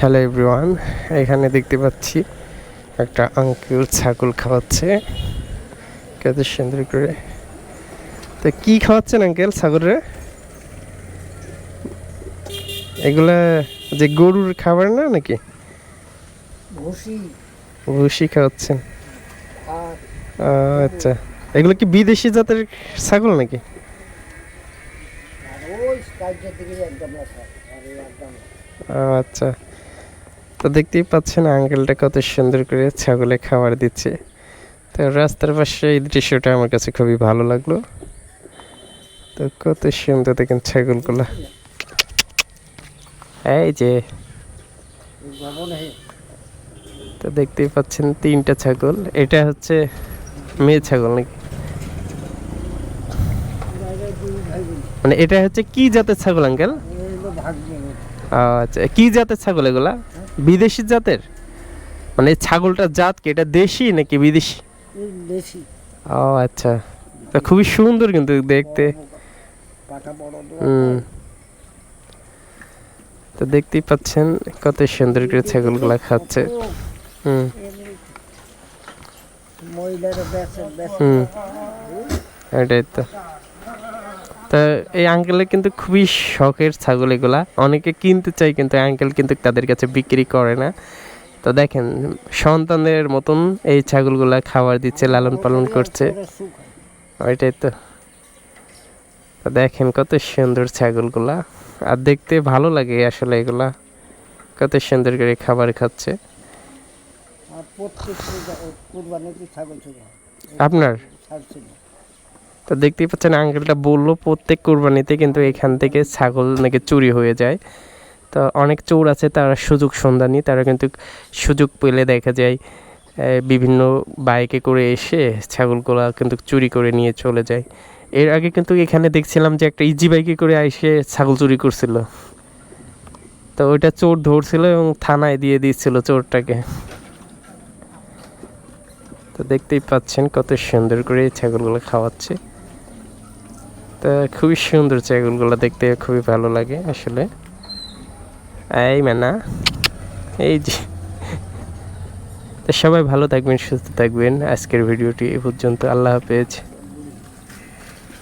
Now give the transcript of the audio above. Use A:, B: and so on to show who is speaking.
A: Hello everyone, এখানে দেখতে পাচ্ছি একটা আঙ্কেল ছাগল খাওয়াচ্ছে কত সুন্দর করে। তো কি খাওয়াচ্ছেন আঙ্কেল ছাগলরে? এগুলা যে গরুর খাবার না নাকি? ভুসি খাওয়াচ্ছেন। আচ্ছা, এগুলো কি বিদেশি জাতের ছাগল নাকি? আচ্ছা, তো দেখতেই পাচ্ছেন আঙ্কেলটা কত সুন্দর করে ছাগলে খাবার দিচ্ছে। তো রাস্তার পাশে এই দৃশ্যটা আমার কাছে খুবই ভালো লাগলো। তো কত সুন্দর দেখেন ছাগলগুলা। এই যে তো দেখতেই পাচ্ছেন 3টা ছাগল। এটা হচ্ছে মেয়ে ছাগল নাকি? মানে এটা হচ্ছে কি জাতের ছাগল আঙ্কেল? আচ্ছা, কি জাতের ছাগল এগুলা? বিদেশি জাতের? মানে ছাগলটার জাত কি, এটা দেশি নাকি বিদেশি?
B: দেশি।
A: ও আচ্ছা, তো খুবই সুন্দর কিন্তু দেখতে। তো দেখতেই পাচ্ছেন কত সুন্দর করে ছাগলগুলা খাচ্ছে। এটাই তো। তা এই আঙ্কেলের কিন্তু খুবই শখের ছাগল এগুলা। অনেকে কিনতে চাই কিন্তু আঙ্কেল কিন্তু তাদের কাছে বিক্রি করে না। তো দেখেন সন্তানের মতন এই ছাগলগুলা খাবার দিচ্ছে, লালন পালন করছে। ওইটাই তো। দেখেন কত সুন্দর ছাগলগুলা, আর দেখতে ভালো লাগে আসলে। এগুলা কত সুন্দর করে খাবার খাচ্ছে। আপনার তো দেখতেই পাচ্ছেন আঙ্কেলটা বললো প্রত্যেক কোরবানিতে কিন্তু এখান থেকে ছাগল নাকি চুরি হয়ে যায়। তো অনেক চোর আছে, তারা সুযোগ সন্ধানী, তারা কিন্তু সুযোগ পেলে দেখা যায় বিভিন্ন বাইকে করে এসে ছাগলগুলা কিন্তু চুরি করে নিয়ে চলে যায়। এর আগে কিন্তু এখানে দেখছিলাম যে একটা ইজি বাইকে করে এসে ছাগল চুরি করছিল। তো ওইটা চোর ধরছিল এবং থানায় দিয়ে দিচ্ছিল চোরটাকে। তো দেখতেই পাচ্ছেন কত সুন্দর করে ছাগলগুলো খাওয়াচ্ছে। তো খুবই সুন্দর ছাগলগুলো দেখতে, খুবই ভালো লাগে আসলে। এই মানা, এই যে। তো সবাই ভালো থাকবেন, সুস্থ থাকবেন। আজকের ভিডিওটি এ পর্যন্ত। আল্লাহ হাফেজ।